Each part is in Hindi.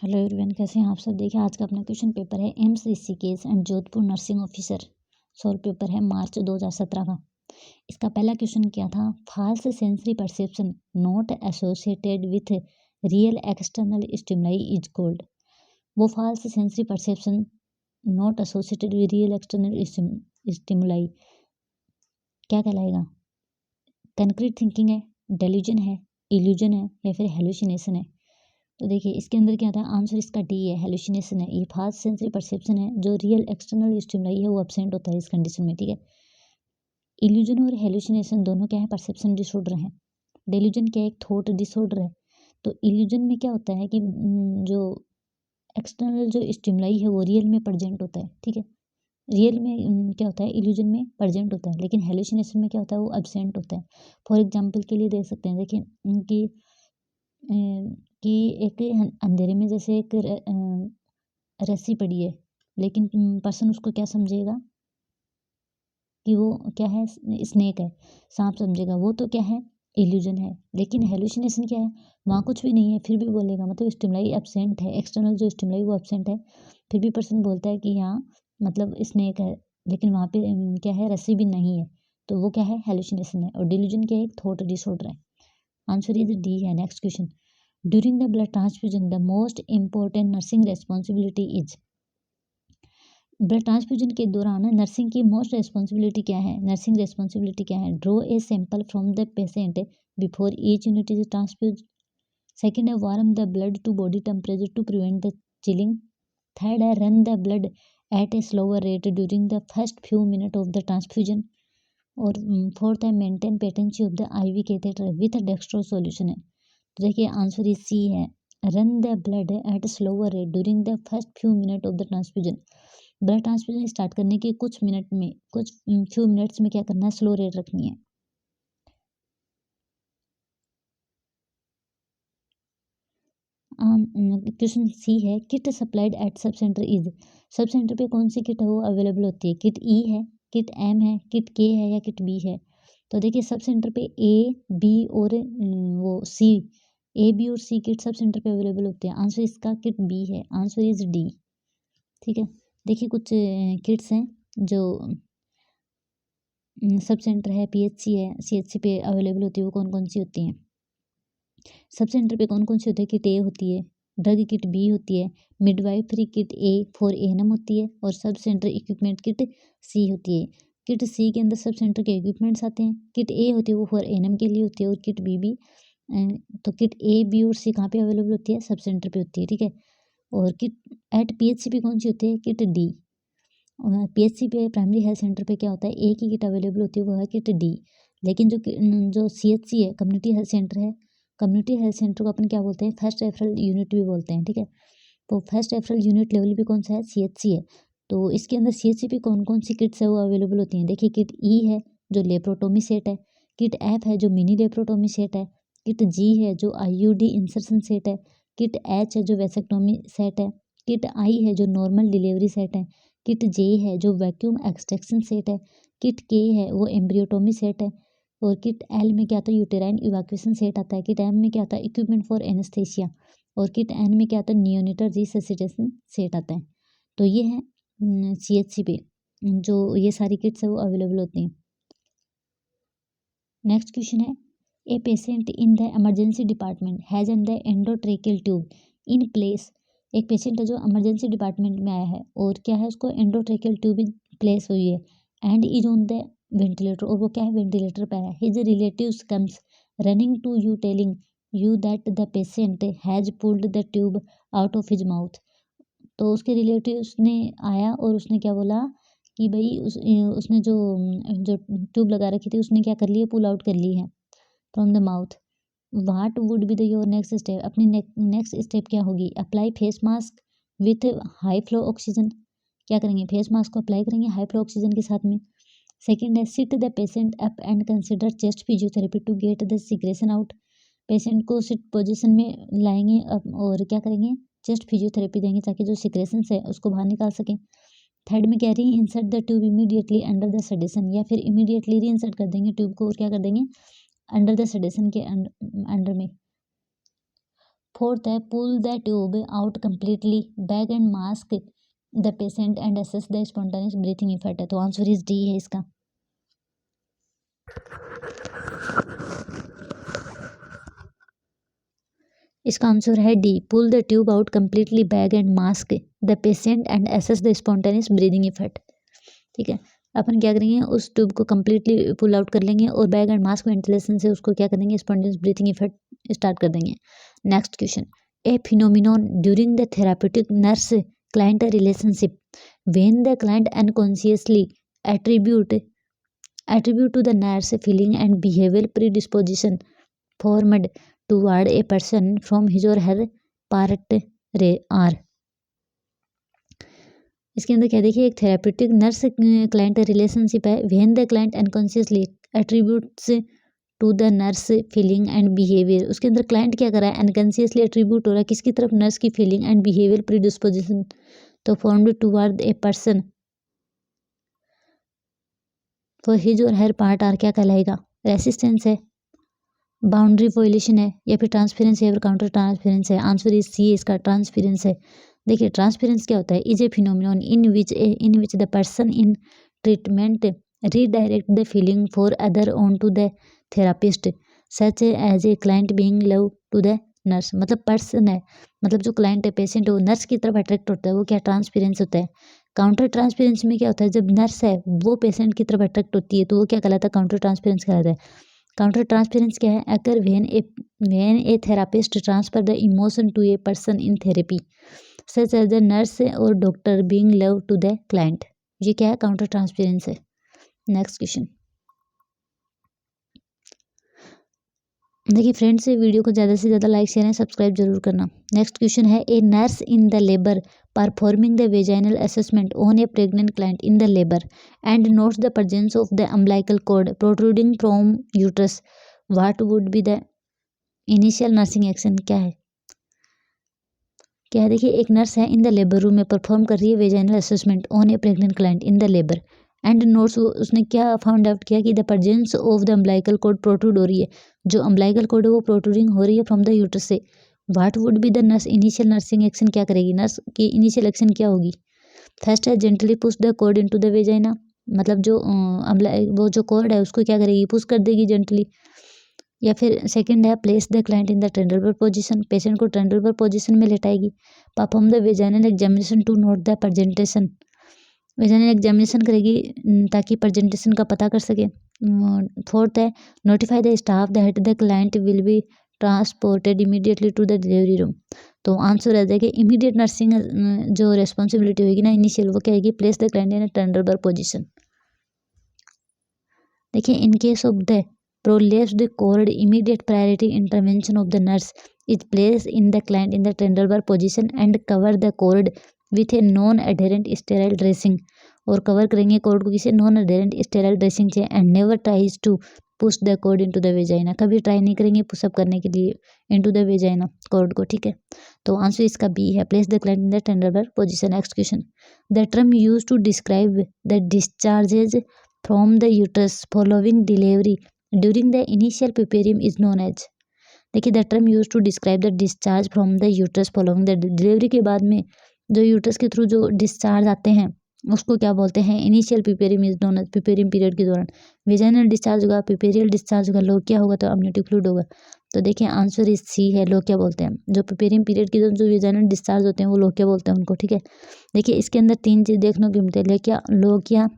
हेलो एवरीवन, कैसे हैं आप सब। देखिए आज का अपना क्वेश्चन पेपर है AIIMS Rishikesh and Jodhpur nursing officer. Solve paper है मार्च 2017 का। इसका पहला क्वेश्चन क्या था, false sensory perception not associated with real external stimuli is called. वो false sensory perception not associated with real external stimuli क्या कहलाएगा। कंक्रीट थिंकिंग है, डेल्यूजन है, इल्यूजन है या फिर हेलुसिनेशन है। तो देखिए इसके अंदर क्या था, आंसर इसका डी है, हेलुसिनेशन है। ये फास्ट सेंसरी परसेप्शन है, जो रियल एक्सटर्नल स्टिमुलाई है वो एब्सेंट होता है इस कंडीशन में, ठीक है। इल्यूजन और हेलुसिनेशन दोनों क्या है, परसेप्शन डिसऑर्डर है। डेल्यूजन क्या है, एक थॉट डिसऑर्डर है। तो इल्यूजन में क्या होता है कि जो एक्सटर्नल जो स्टिमुलाई है वो रियल में प्रेजेंट होता है, ठीक है। रियल में क्या होता है, इल्यूजन में प्रेजेंट होता है, लेकिन हेलुसिनेशन में क्या होता है, वो एब्सेंट होता है। फॉर एग्जाम्पल के लिए देख सकते हैं, देखिए कि एक अंधेरे में जैसे एक रस्सी पड़ी है, लेकिन पर्सन उसको क्या समझेगा कि वो क्या है, स्नेक है, सांप समझेगा। वो तो क्या है, इल्यूजन है। लेकिन हेलुसिनेशन क्या है, वहाँ कुछ भी नहीं है फिर भी बोलेगा, मतलब स्टिमुलाई एब्सेंट है, एक्सटर्नल जो स्टिमुलाई वो एब्सेंट है, फिर भी पर्सन बोलता है कि यहाँ मतलब स्नेक है, लेकिन वहाँ पे क्या है, रस्सी भी नहीं है। तो वो क्या है, हेलुसिनेशन है। और डिल्यूजन क्या है, एक थॉट डिसऑर्डर है। आंसर इज डी है। Next question, during the blood transfusion the most important nursing responsibility is. Blood transfusion के दौरान नर्सिंग की मोस्ट रेस्पॉन्सिबिलिटी क्या है, नर्सिंग रेस्पॉन्सिबिलिटी क्या है। Draw a sample from the patient before each unit is transfuse. Second है warm the blood to body temperature to prevent the chilling. Third है run the blood at a slower rate during the first few minute of the transfusion. और फोर्थ है maintain patency of the IV catheter with dextro solution है। तो देखिए आंसर इज सी है, run the blood at slower rate during the first few minute of the transfusion. Blood transfusion start करने के कुछ मिनट में, कुछ फ्यू मिनट्स में क्या करना है, स्लो रेट रखनी है। क्वेश्चन सी है, kit supplied eight sub centre is. Sub centre पे कौन सी किट है वो अवेलेबल होती है, किट ई है, किट एम है, किट के है या किट बी है। तो देखिए सब सेंटर पे ए बी और वो सी, ए बी और सी किट सब सेंटर पे अवेलेबल होते हैं। आंसर इसका किट बी है, आंसर इज डी, ठीक है। देखिए कुछ किट्स हैं जो सब सेंटर है, पीएचसी है, सीएचसी पे अवेलेबल होती है, वो कौन कौन सी होती हैं। सब सेंटर पे कौन कौन सी होती है, किट ए होती है, ड्रग किट बी होती है, midwifery kit A for ANM होती है, और सब सेंटर इक्विपमेंट किट सी होती है। किट सी के अंदर सब सेंटर के इक्विपमेंट्स आते हैं। किट ए होती है वो फॉर एएनएम के लिए होती है, और किट बी भी। तो किट ए बी और सी कहाँ पे अवेलेबल होती है, सब सेंटर पे होती है, ठीक है। और किट एट पीएचसी पे कौन सी होती है, किट डी। पीएचसी पे प्राइमरी हेल्थ सेंटर पे क्या होता है, एक ही किट अवेलेबल होती है, वो है किट डी। लेकिन जो सीएचसी है, कम्युनिटी हेल्थ सेंटर है, कम्युनिटी हेल्थ सेंटर को अपन क्या बोलते हैं, फर्स्ट रेफरल यूनिट भी बोलते हैं, ठीक है। तो फर्स्ट रेफरल यूनिट लेवल भी कौन सा है, सीएचसी है। तो इसके अंदर सीएचसी पे कौन कौन सी किट्स है वो अवेलेबल होती हैं। देखिए किट ई है जो लेप्रोटोमी सेट है, किट एफ है जो मिनी लेप्रोटोमी सेट है, किट जी है जो आईयूडी इंसर्शन सेट है, किट एच है जो वेसेक्टोमी सेट है, किट आई है जो नॉर्मल डिलीवरी सेट है, किट जे है जो वैक्यूम एक्सट्रैक्शन सेट है, किट के है वो एम्ब्रियोटोमी सेट है, और किट एल में क्या आता है, यूटेराइन इवैक्यूएशन सेट आता है, किट एम में क्या आता है, इक्विपमेंट फॉर एनेस्थेसिया, और किट एन में क्या आता है, नियोनेटल रिससिटेशन सेट आता है। तो ये है सीएचसी पे जो ये सारी किट्स है वो अवेलेबल होती हैं। नेक्स्ट क्वेश्चन है, a patient in the emergency department has an the endotracheal tube in place. एक पेशेंट है जो इमरजेंसी डिपार्टमेंट में आया है और क्या है, उसको एंडोट्रेकियल ट्यूब प्लेस हुई है, and is on the ventilator, और वो क्या है, वेंटिलेटर पे है। His relatives comes running to you telling you that the patient has pulled the tube out of his mouth. तो उसके रिलेटिव्स ने आया और उसने क्या बोला कि भाई उसने जो जो ट्यूब लगा रखी थी उसने क्या कर ली है, पुल आउट कर ली है from the mouth. What would be the your next step, अपनी नेक्स्ट स्टेप क्या होगी, apply face mask with high flow oxygen. क्या करेंगे, फेस मास्क को अप्लाई करेंगे हाई फ्लो ऑक्सीजन के साथ में। सेकेंड है sit the patient up and consider chest physiotherapy to get the secretion out. Patient को सिट पोजीशन में लाएंगे और क्या करेंगे, चेस्ट फिजियोथेरेपी देंगे ताकि जो सिक्रेशन है उसको बाहर निकाल सकें। थर्ड में कह रही है insert the tube immediately under the sedation, या फिर इमीडिएटली री इंसर्ट कर देंगे ट्यूब को और क्या कर देंगे, अंडर द सेडेशन के अंडर में। फोर्थ है pull the tube out completely bag and mask the patient and assess the spontaneous breathing effect है, तो आंसर इज डी है इसका। इसका आंसर है D, pull the tube out completely bag and mask the patient and assess the spontaneous breathing effect. ठीक है, अपन क्या करेंगे, उस ट्यूब को कम्प्लीटली पुल आउट कर लेंगे और बैग एंड मास्क वेंटिलेशन से उसको क्या करेंगे, स्पॉन्टेनियस ब्रीथिंग इफेक्ट स्टार्ट कर देंगे। Next question, A phenomenon during the therapeutic nurse client relationship when the client unconsciously attribute to the nurse feeling and behavioral predisposition formed toward a person from his or her part are। इसके अंदर क्या देखिए, एक थेराप्यूटिक नर्स क्लाइंट रिलेशनशिप है, when the client unconsciously attributes to the nurse feeling and behaviour. उसके अंदर क्लाइंट क्या कर रहा है, अनकॉन्शियसली एट्रीब्यूट हो रहा है किसकी तरफ, नर्स की फीलिंग एंड बिहेवियर प्रीडिस्पोजिशन, तो formed toward a person for his और हर पार्ट आर क्या कहलाएगा, रेसिस्टेंस है, बाउंड्री वॉयलेशन है, या फिर ट्रांसफरेंस है, या फिर काउंटर ट्रांसफरेंस है। आंसर इज सी, इसका ट्रांसफरेंस है। देखिए ट्रांसफरेंस क्या होता है, is a phenomenon in which the person in treatment redirect the feeling for other on to the therapist such as a client being love to the nurse. मतलब पर्सन है, मतलब जो क्लाइंट है, पेशेंट है, वो नर्स की तरफ अट्रैक्ट होता है, वो क्या ट्रांसफरेंस होता है। काउंटर ट्रांसपेरेंस में क्या होता है, जब नर्स है वो पेशेंट की तरफ अट्रैक्ट होती है तो वो क्या कहलाता है, काउंटर ट्रांसपेरेंस कहलाता है। काउंटर ट्रांसपेरेंस क्या है, अगर when a therapist transfer the emotion to a person in therapy such as the nurse और doctor being love to the client, ये क्या है, काउंटर ट्रांसपेरेंस है। नेक्स्ट क्वेश्चन, देखिए फ्रेंड्स वीडियो को ज़्यादा से ज़्यादा लाइक शेयर एंड सब्सक्राइब जरूर करना। नेक्स्ट क्वेश्चन है, a nurse in the labour performing the vaginal assessment on a pregnant client in the labour and notes the presence of the umbilical cord protruding from uterus, what would be the initial nursing action. क्या है, क्या है, देखिए एक नर्स है इन द लेबर रूम में परफॉर्म कर रही है vaginal assessment on a pregnant client in the labour and notes, उसने क्या फाउंड आउट किया कि the presence of the umbilical cord protrude हो रही है, जो अम्बिलिकल कॉर्ड है वो प्रोट्रूडिंग हो रही है फ्रॉम द यूट्रस से। What would be the nurse initial nursing action, क्या करेगी नर्स की इनिशियल एक्शन क्या होगी। फर्स्ट है gently push the cord into the vagina, मतलब जो वो जो कॉर्ड है उसको क्या करेगी, पुश कर देगी जेंटली। या फिर सेकंड है place the client in the Trendelenburg position, patient को ट्रेंडलबर पोजीशन में लेटाएगी। Perform the vaginal examination to note the presentation, vaginal examination करेगी ताकि प्रेजेंटेशन का पता कर सके। फोर्थ है notify the staff that the client will be transported immediately to the delivery room, तो आंसर आ जाएगा इमीडिएट नर्सिंग जो रेस्पॉन्सिबिलिटी होगी ना इनिशियल, वो क्या होगी, place the client in Trendelenburg position. देखिए in case of the prolapsed cord immediate priority intervention of the nurse is placed in the client in the Trendelenburg position and cover the cord with a non adherent sterile dressing, और कवर करेंगे कॉर्ड को किसी नॉन अडेरेंट स्टेराइल ड्रेसिंग से and never tries to push the cord into the vagina, कभी ट्राई नहीं करेंगे पुशअप करने के लिए इनटू द वेजाइना कॉर्ड को। ठीक है, तो आंसर इसका बी है, place the client in the Trendelenburg position. Next question, the term use to describe the discharges from the uterus following delivery during the initial puerperium is known as. देखिए the term use to describe the discharge from the uterus following the delivery के बाद में जो यूट्रस के थ्रू जो डिस्चार्ज आते हैं उसको क्या बोलते हैं, initial puerperium is known as. Puerperium period के दौरान वेजाइनल डिस्चार्ज होगा, पुपेरियल डिस्चार्ज होगा, लोकिया होगा तो अमनियोटिक फ्लूइड होगा, तो देखिए आंसर इस सी है, लोकिया बोलते हैं। जो पुपेरियम पीरियड के जो वेजाइनल डिस्चार्ज होते हैं वो लोकिया बोलते हैं उनको। ठीक है, देखिए इसके अंदर तीन चीज देखने को मिलती है, लोकिया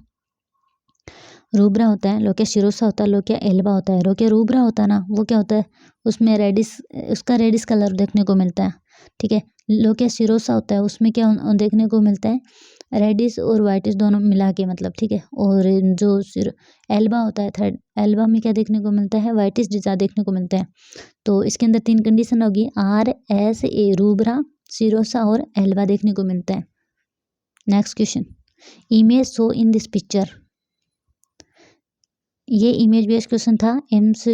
रूब्रा होता है, लोकिया शिरोसा होता है, लोकिया एल्बा होता है। लोकिया रूब्रा होता है ना वो क्या होता है, उसमें रेडिस, उसका रेडिस कलर देखने को मिलता है। ठीक है, लोकिया शिरोसा होता है उसमें क्या देखने को मिलता है, रेडिस और वाइटिस दोनों मिला के, मतलब ठीक है। और जो एल्बा होता है थर्ड, एल्बा में क्या देखने को मिलता है, वाइटिस ज़्यादा देखने को मिलता है। तो इसके अंदर तीन कंडीशन होगी, RSA रूब्रा, शिरोसा और एल्बा देखने को मिलता है। Next question, image show in this picture, ये इमेज बेस्ड क्वेश्चन था एम्स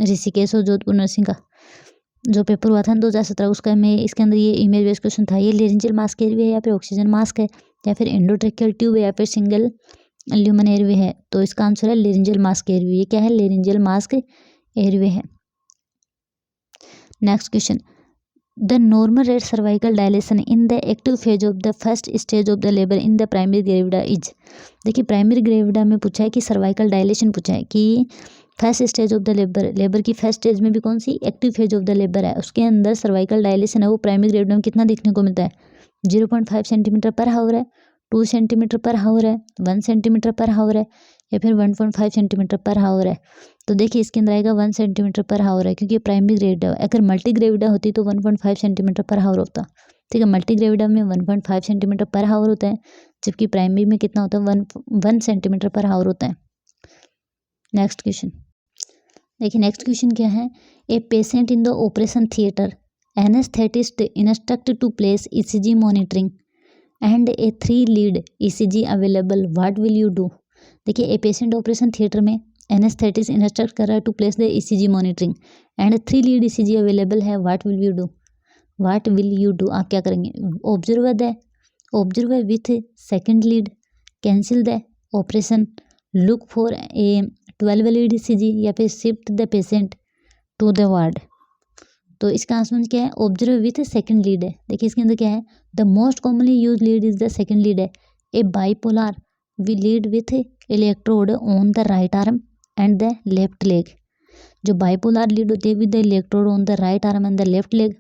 ऋषिकेश और जोधपुर नर्सिंग का जो पेपर हुआ था 2017 उसका, में इसके अंदर ये इमेज बेस्ड क्वेश्चन था। ये लेरिंजियल मास्क एयरवे है या फिर ऑक्सीजन मास्क है या फिर एंडोट्रेकियल ट्यूब है या फिर सिंगल ल्यूमन एयरवे है, तो इसका आंसर है लेरिंजियल मास्क एयरवे। ये क्या है, लेरिंजियल मास्क एयरवे है। Next question, the normal rate cervical dilation in the active phase of the first stage of the labour in the primary gravida is. देखिए प्राइमरी ग्रेविडा में पूछा है कि सर्वाइकल डायलेशन पूछा है कि first stage of the labour की फर्स्ट स्टेज में भी कौन सी active phase of the labour है उसके अंदर सर्वाइकल डायलेशन है वो प्राइमरी ग्रेविडा में कितना देखने को मिलता है 0.5 सेंटीमीटर पर हावर है, 2 सेंटीमीटर पर हावर है, 1 सेंटीमीटर पर हावर है या फिर 1.5 सेंटीमीटर पर हावर है। तो देखिए इसके अंदर आएगा 1 सेंटीमीटर पर हावर है क्योंकि प्राइमरी ग्रेविडा। अगर मल्टी ग्रेविडा होती तो 1.5 सेंटीमीटर पर हावर होता। ठीक है, मल्टी ग्रेविडा में 1.5 सेंटीमीटर पर हावर होता है जबकि प्राइमरी में कितना होता है 1 सेंटीमीटर पर हावर होता है। नेक्स्ट क्वेश्चन देखिए, नेक्स्ट क्वेश्चन क्या है। A patient in the operation theatre anaesthetist instruct to place ECG monitoring and a 3 lead ECG available, what will you do. देखिए ए पेशेंट ऑपरेशन थिएटर में एनेस्थेटिस्ट इंस्ट्रक्ट कर रहा है to place the ECG monitoring and 3 lead ECG available है, what will you do. What will you do आप क्या करेंगे। Observe with second lead, cancel the operation, look for a 12 lead ECG या फिर shift the patient to the ward. तो इसका आंसर क्या है, ऑब्जर्व विथ सेकंड लीड है। देखिए इसके अंदर क्या है, the most commonly use lead is the second lead है। A bipolar V lead with electrode on the right arm and the left leg. जो बाइपोलर लीड होती है with the electrode on the right arm and the left leg,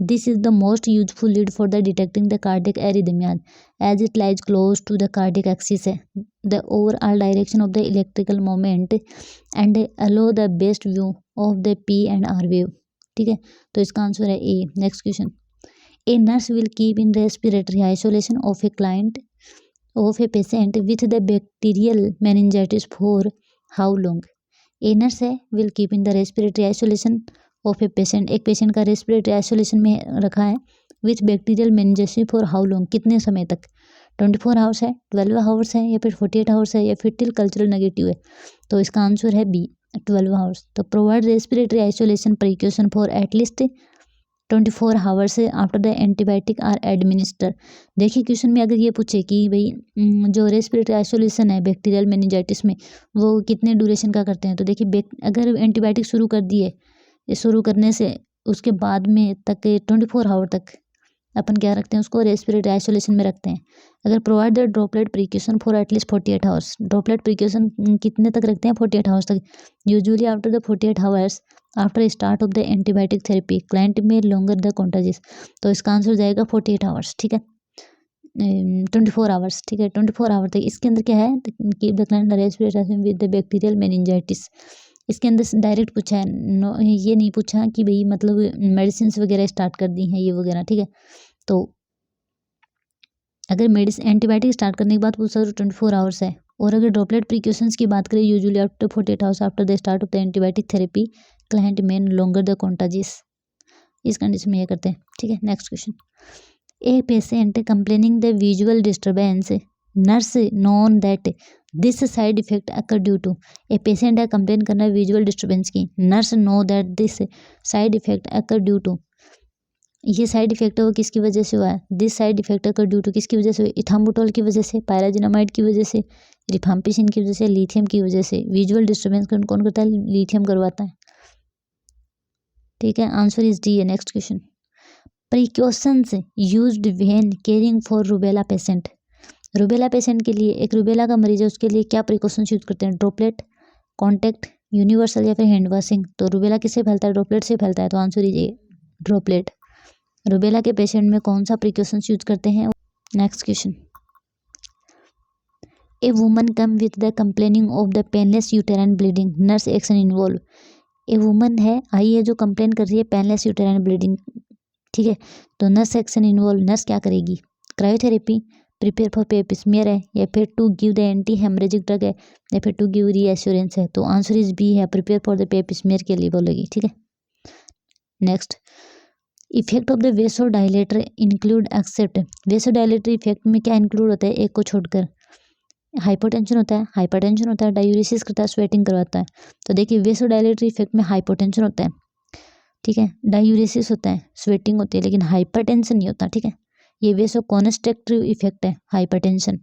this is the most useful lead for the detecting the cardiac arrhythmias as it lies close to the cardiac axis है the overall direction of the electrical moment and allow the best view of the P and R wave. ठीक है, तो इसका आंसर है A. Next question, a nurse will keep in respiratory isolation of a client of a patient with the bacterial meningitis for how long. A nurse है will keep in the respiratory isolation of a patient, एक पेशेंट का रेस्पिरेटरी आइसोलेशन में रखा है with bacterial meningitis for how long, कितने समय तक। 24 आवर्स है, 12 आवर्स है या फिर 48 आवर्स है या फिर टिल कल्चरल नेगेटिव है। तो इसका आंसर है बी 12 आवर्स। तो provide respiratory isolation precaution for at least 24 hours after the antibiotic are administer. देखिए क्वेश्चन में अगर ये पूछे कि भाई जो रेस्पिरेटरी आइसोलेशन है बैक्टीरियल मेनिंजाइटिस में वो कितने ड्यूरेशन का करते हैं, तो देखिए अगर एंटीबायोटिक शुरू कर दिए, शुरू करने से उसके बाद में तक 24 आवर तक अपन क्या रखते हैं उसको रेस्पिरेटरी आइसोलेशन में रखते हैं। अगर provide the droplet precaution for at least 48 hours, droplet precaution कितने तक रखते हैं 48 आवर्स तक। Usually after the 48 hours after start of the antibiotic therapy client में लॉन्गर द कॉन्टाजिस। तो इसका आंसर जाएगा 48 आवर्स। ठीक है, 24 आवर्स। ठीक है, 24 आवर तक। इसके अंदर क्या है, keep the client respiratory with the bacterial meningitis. इसके अंदर डायरेक्ट पूछा है, ये नहीं पूछा कि भाई मतलब मेडिसिन वगैरह स्टार्ट कर दी हैं ये वगैरह। ठीक है, तो अगर मेडिसिन एंटीबायोटिक स्टार्ट करने के बाद पूछा तो 24 आवर्स है। और अगर ड्रॉपलेट प्रिकॉशंस की बात करें usually after 48 hours after the start of the antibiotic therapy client main longer the contagious. इस कंडीशन में ये करते हैं। ठीक है, next question, a patient complaining the visual disturbance, nurse known that this side effect occur due to. A patient है कंप्लेन करना है विजुअल डिस्टर्बेंस की, nurse know that this side effect occur due to. ये साइड इफेक्ट है वो किसकी वजह से हुआ है, this side effect occur due to किसकी वजह से, इथाम्बुटोल की वजह से, पायराजिनामाइड की वजह से, रिफाम्पिसिन की वजह से, लिथियम की वजह से। विजुअल डिस्टर्बेंस कौन करता है, लिथियम करवाता है। ठीक है, आंसर इज डी है। Next question, precautions used when caring for rubella patient. Rubella patient के लिए, एक रूबेला का मरीज है उसके लिए क्या प्रिकॉशंस यूज करते हैं, ड्रॉपलेट, कॉन्टैक्ट, यूनिवर्सल या फिर हैंड वॉशिंग। तो रूबेला किससे फैलता है, ड्रॉपलेट से फैलता है। तो answer is a droplet. Rubella के पेशेंट में कौन सा प्रिकॉशंस यूज करते हैं। Next question, a woman come with the complaining of the painless uterine bleeding, nurse action involve. A woman है आई है जो कंप्लेन कर रही है पेनलेस यूटेराइन ब्लीडिंग। ठीक है, तो नर्स एक्शन इन्वॉल्व, नर्स क्या करेगी, cryotherapy, prepare for pap smear है या फिर to give the anti haemorrhagic drug है या फिर टू गिव रीएश्योरेंस है। तो आंसर इज बी है, prepare for the pap smear के लिए बोलेगी। ठीक है, next, effect of the vasodilator include except. Vasodilator effect में क्या इंक्लूड होता है, एक को छोड़कर। हाइपोटेंशन होता है, हाइपरटेंशन होता है, डायूरेसिस करता है, स्वेटिंग करवाता है। तो देखिए वेसोडाइलेटर इफेक्ट में हाइपोटेंशन होता है। ठीक है, डायूरेसिस होता है, स्वेटिंग होती है, लेकिन हाइपरटेंशन नहीं होता। ठीक है, ये वेसो कॉन्स्ट्रिक्टिव इफेक्ट है, hypertension.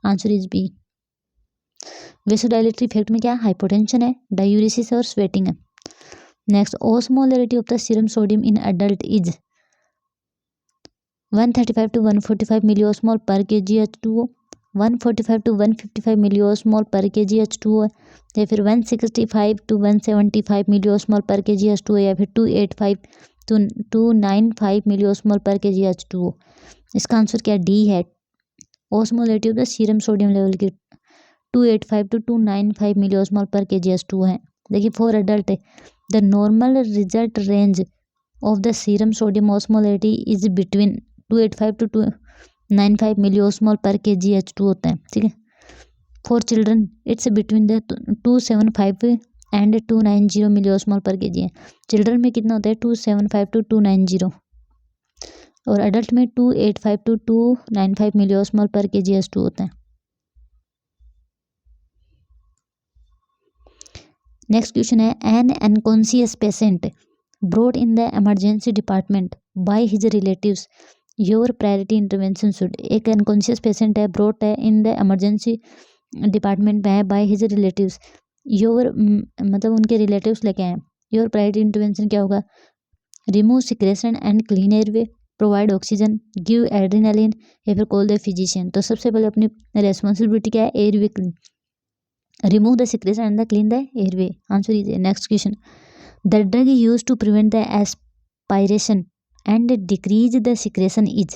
Answer is B. Vasodilatory effect में क्या हाइपोटेंशन है, डायूरेसिस है और स्वेटिंग है। Next, osmolarity of the serum sodium in adult is. 135 to 145 milliosmole per kg H2O, 145 to 155 मिलियोस्मोल per kg H2O है, या फिर 165 to 175 मिलियोस्मोल पर kg H2O, या फिर 285 to 295 milliosmole per kg H2O। इसका आंसर क्या डी है। Osmolality of the serum sodium level की 285 to 295 milliosmole per kg H2O है। देखिए for adult the normal result range of the serum sodium osmolality is between 285 to 295 milliosmole per kg H2 होता है, ठीक है। For children it's between the 275 and 290 milliosmole per kg है। चिल्ड्रन में कितना होता है 275 to 290 और एडल्ट में 285 to 295 milliosmole per kg H2 होता है। नेक्स्ट क्वेश्चन है N unconscious patient brought in the emergency department by his relatives your priority intervention should. एक अनकॉन्शियस पेशेंट है, ब्रॉट है इन द इमरजेंसी डिपार्टमेंट में है बाय हिज रिलेटिव्स, योर मतलब उनके रिलेटिव्स लेके आए। योर प्रायोरिटी इंटरवेंशन क्या होगा, remove secretion and clean airway, provide oxygen, give adrenaline, या फिर कॉल द फिजिशियन। तो सबसे पहले अपनी रेस्पॉन्सिबिलिटी क्या है, airway remove the secretion and the clean the airway. Answer is next question the drug use to prevent the aspiration and decrease the secretion is.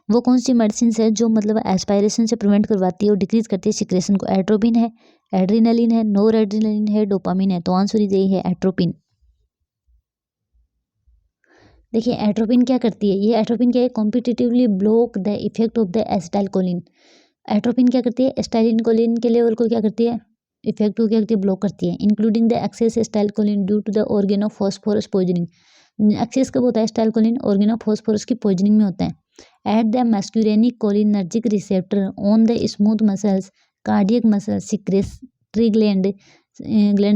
वो कौन सी मेडिसिन है जो मतलब एस्पायरेशन से प्रिवेंट करवाती है और डिक्रीज करती है सिक्रेशन को। एट्रोपिन है, एड्रेनालिन है, नोर एड्रेनालिन है, डोपामिन है। तो आंसर इज यही है एट्रोपिन। देखिए एट्रोपिन क्या करती है, ये एट्रोपिन क्या है, competitively block the effect of the acetylcholine. Atropine क्या करती है, एसिटाइलकोलिन के लेवल को क्या करती है, इफेक्ट को क्या करती है, ब्लॉक करती है। Including the excess acetylcholine due to the organophosphorus poisoning. Excess कब होता है एसिटाइलकोलिन, ऑर्गेनोफॉस्फोरस की पॉइजनिंग में होता है। At the muscarinic cholinergic receptor on the smooth muscles, cardiac muscle, secretory gland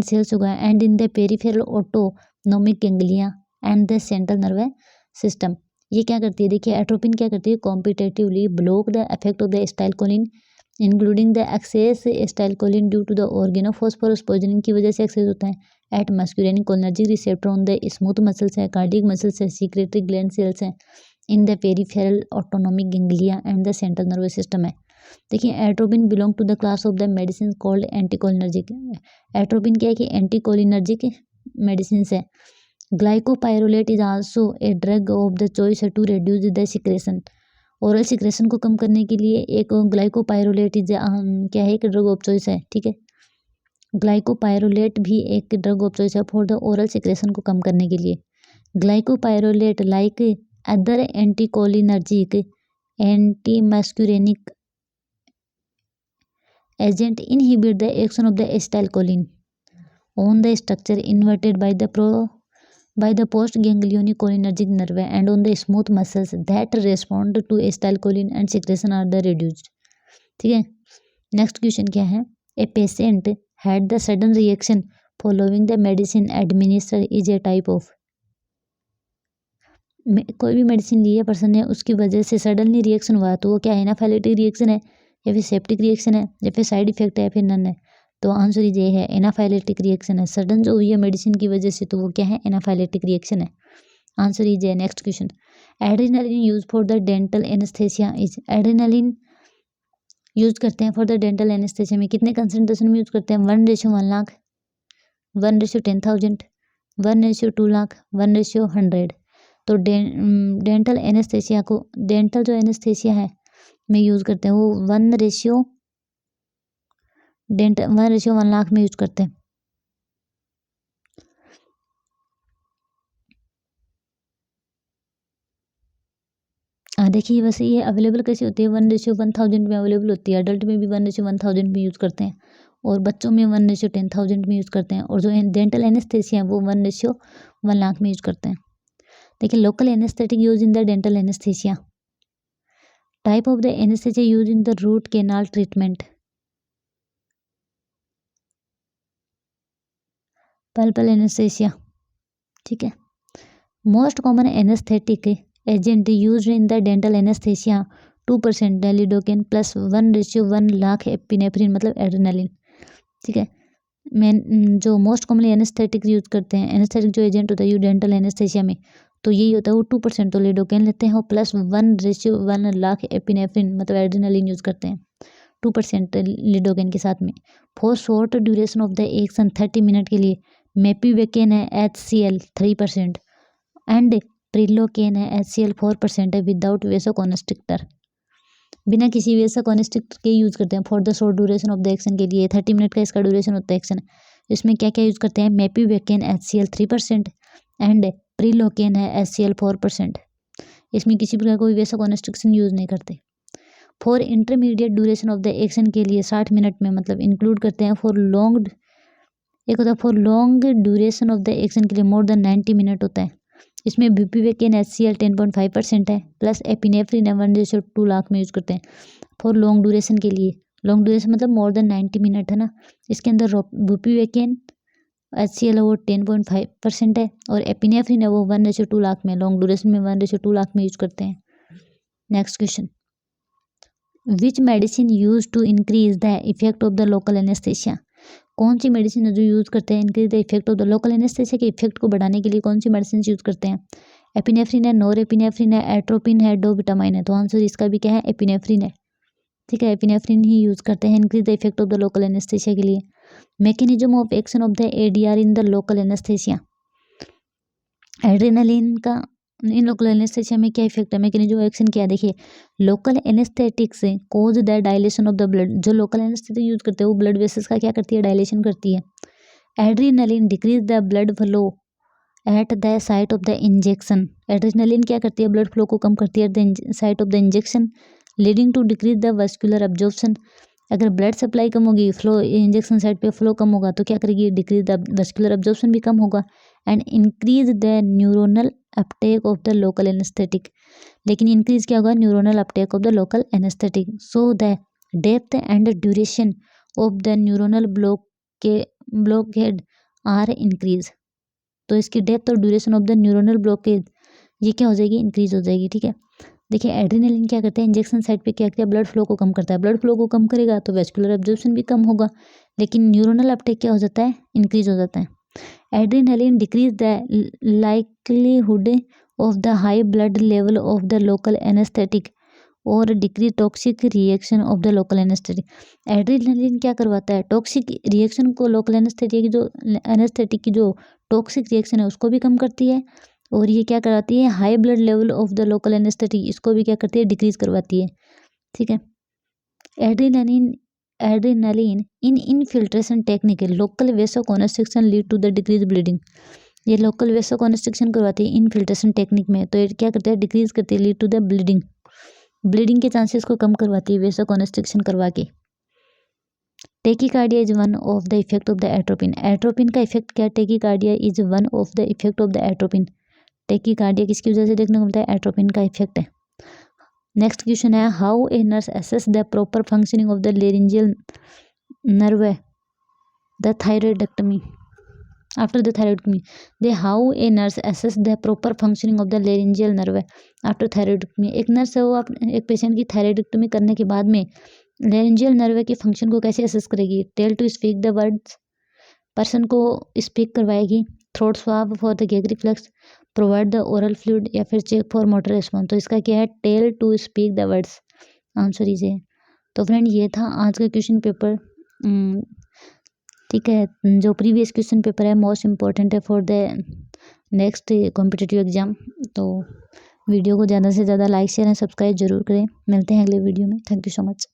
cells होगा, and in the peripheral autonomic ganglia and the central nervous system. ये क्या करती है, देखिए एट्रोपिन क्या करती है, competitively block the effect of the acetylcholine including the excess acetylcholine due to the organophosphorus poisoning की वजह से एक्सेस होता है। At muscarinic cholinergic receptor on the smooth muscles है, कार्डियक मसल्स है, सीक्रेटरी ग्लैंड सेल्स है, in the peripheral autonomic ganglia and the central nervous system है। देखिए atropine belong to the class of the medicine called anticholinergic. Atropine क्या है कि एंटीकोलिनर्जिक मेडिसिन है। Glycopyrrolate is also a drug of the choice to reduce the secretion. Oral secretion को कम करने के लिए एक ग्लाइकोपाइरोलेट इज क्या है, एक ड्रग ऑफ चॉइस है, ठीक है। ग्लाइकोपाइरोलेट भी एक ड्रग ऑफ चॉइस है फॉर द ओरल सिक्रेशन को कम करने के लिए। Glycopyrrolate like other anticholinergic anti muscarinic agent inhibit the action of the acetylcholine on the structure inverted by the post-ganglionic cholinergic nerve and on the smooth muscles that respond to acetylcholine and secretion are the reduced। ठीक है। नेक्स्ट क्वेश्चन क्या है, a patient had the sudden reaction following the medicine administer is a type of. कोई भी मेडिसिन ली है पर्सन ने, उसकी वजह से सडनली रिएक्शन हुआ तो वो क्या है, एनाफाइलेटिक रिएक्शन है या फिर सेप्टिक रिएक्शन है या फिर साइड इफेक्ट है या फिर नन है। तो आंसर ये है एनाफाइलेटिक रिएक्शन है। सडन जो हुई है मेडिसिन की वजह से तो वो क्या है, एनाफाइलेटिक रिएक्शन है। आंसर ये है next question adrenaline use for the dental anaesthesia is. Adrenaline use करते हैं फॉर द डेंटल एनेस्थेसिया में कितने कंसंट्रेशन में यूज करते हैं, 1:1,00,000, 1:10,000, 1:2,00,000, 1:100। तो डेंटल एनेस्थेसिया को, डेंटल जो एनेस्थेसिया है में यूज करते हैं वो 1:1,00,000 में यूज करते हैं। देखिए वैसे ये अवेलेबल कैसे होती है, 1:1,000 में अवेलेबल होती है। अडल्ट में भी 1:1,000 में यूज़ करते हैं और बच्चों में 1:10,000 में यूज़ करते हैं। और जो डेंटल एनेस्थेसिया है वो 1:1,00,000 में यूज़ करते हैं। देखिए local anaesthetic use in the dental anaesthesia. Type of the anaesthesia use in the root canal treatment. Pulpal anaesthesia, ठीक है। Most common anaesthetic agent use in the dental anaesthesia 2% lidocaine plus 1:1,00,000 epinephrine मतलब एड्रेनालिन, ठीक है। जो मोस्ट कॉमनली एनेस्थेटिक यूज करते हैं, एनेस्थेटिक जो एजेंट होता है यू डेंटल एनेस्थेसिया में तो यही होता है, वो 2% तो लिडोकेन लेते हैं और प्लस 1:1 लाख एपिनेफ्रिन मतलब एड्रेनालिन यूज़ करते हैं 2% लिडोकेन के साथ में। For short duration of the action 30 minute के लिए मेपिवेकेन है HCl 3% एंड प्रिलोकेन है HCl 4% है विदाउट वेसोकॉन्स्ट्रिक्टर, बिना किसी वेसोकॉन्स्ट्रिक्टर के यूज़ करते हैं for the short duration of the action के लिए। 30 मिनट का इसका ड्यूरेशन होता है एक्शन। इसमें क्या क्या यूज़ करते हैं, मेपिवेकेन HCl 3% एंड प्रिलोकेन है HCl 4%। इसमें किसी प्रकार कोई वेसोकॉन्स्ट्रिक्शन यूज़ नहीं करते। For intermediate duration of the action के लिए 60 मिनट में मतलब इंक्लूड करते हैं। फॉर लॉन्ग एक होता है for long duration of the action के लिए मोर देन 90 मिनट होता है। इसमें बीपीवेकेन HCl 10.5% है प्लस एपिनेफ्रिन 1:2 लाख में यूज़ करते हैं फॉर लॉन्ग ड्यूरेशन के लिए। लॉन्ग ड्यूरेशन मतलब मोर देन 90 मिनट है ना। इसके अंदर बीपीवेकेन HCl है वो 10.5% है और एपिनेफ्रिन है वो 1:2 लाख में, लॉन्ग ड्यूरेशन में 1:2 लाख में यूज़ करते हैं। Next question, which medicine use to increase the effect of the local anaesthesia. कौन सी मेडिसिन है जो यूज़ करते हैं increase the effect of the local anaesthesia के इफेक्ट को बढ़ाने के लिए कौन सी मेडिसिन यूज़ करते हैं। एपिनेफ्रिन है, नोरेपिनेफ्रिन है, एट्रोपिन है, डोबिटामाइन है। तो आंसर इसका भी क्या है, एपिनेफ्रिन है। ठीक है, एपिनेफ्रिन ही यूज़ करते हैं increase the effect of the local anaesthesia के लिए। Mechanism of action of the ADR in the local anaesthesia. Adrenaline का इन लोकल एनेस्थेसिया में क्या इफेक्ट है, मैकेनिज्म ऑफ एक्शन क्या है, देखिए लोकल एनेस्थेटिक से cause the dilation of the blood. जो लोकल एनेस्थेटिक यूज करते हैं वो ब्लड वेसल्स का क्या करती है, डायलेशन करती है। Adrenaline decrease the blood flow at the site of the injection. Adrenaline क्या करती है, ब्लड फ्लो को कम करती है at the site of the injection leading to decrease the vascular absorption. अगर ब्लड सप्लाई कम होगी, फ्लो इंजेक्शन साइट पे फ्लो कम होगा तो क्या करेगी, डिक्रीज द वस्कुलर अब्जॉर्प्शन भी कम होगा and increase the neuronal uptake of the local anaesthetic. लेकिन इंक्रीज क्या होगा, neuronal uptake of the local anaesthetic. So the depth and duration of the neuronal blockade are increase. तो इसकी डेप्थ और duration of the neuronal blockage ये क्या हो जाएगी, इंक्रीज हो जाएगी। ठीक है, देखिए एड्रेनालिन क्या करते हैं, इंजेक्शन साइट पे क्या करता है, ब्लड फ्लो को कम करता है। ब्लड फ्लो को कम करेगा तो वेस्कुलर एब्जॉर्प्शन भी कम होगा, लेकिन न्यूरोनल अपटेक क्या हो जाता है, इंक्रीज हो जाता है। Adrenaline decrease the likelihood of the high blood level of the local anaesthetic और decrease toxic reaction of the local anaesthetic. Adrenaline क्या करवाता है, टॉक्सिक रिएक्शन को लोकल एनेस्थेटिक की जो टॉक्सिक रिएक्शन है उसको भी कम करती है और ये क्या कराती है, high blood level of the local anaesthetic इसको भी क्या करती है, डिक्रीज करवाती है। ठीक है, adrenaline in infiltration technique local vasoconstriction lead to the decrease bleeding. ये लोकल वेसोकॉन्स्ट्रिक्शन करवाती है इनफिल्ट्रेशन टेक्निक में, तो ये क्या करते हैं, डिक्रीज करती है, lead to the bleeding. Bleeding के चांसेस को कम करवाती है वेसोकॉन्स्ट्रिक्शन करवा के। Tachycardia is one of the effect of the atropine. Atropine का इफेक्ट क्या, tachycardia is one of the effect of the atropine. Tachycardia किसकी वजह से देखने को मिलता है, एट्रोपिन का इफेक्ट है। नेक्स्ट क्वेश्चन है, how a nurse assess the proper functioning of the laryngeal nerve the thyroidectomy after the thyroidectomy. They how a nurse assess the proper functioning of the laryngeal nerve after thyroidectomy. एक नर्स है वो एक पेशेंट की थायरॉइडेक्टमी करने के बाद में लेरिंजियल नर्व के फंक्शन को कैसे असेस करेगी, tell to speak the words, person को स्पीक करवाएगी, throat swab for the gag reflex, provide the oral fluid या फिर चेक फॉर मोटर रिस्पॉन्स। तो इसका क्या है, tell to speak the words, answer is है। तो फ्रेंड ये था आज का क्वेश्चन पेपर। ठीक है, जो प्रीवियस क्वेश्चन पेपर है मोस्ट इम्पॉर्टेंट है for the next competitive exam. तो वीडियो को ज़्यादा से ज़्यादा लाइक शेयर एंड सब्सक्राइब जरूर करें। मिलते हैं अगले वीडियो में। Thank you so much.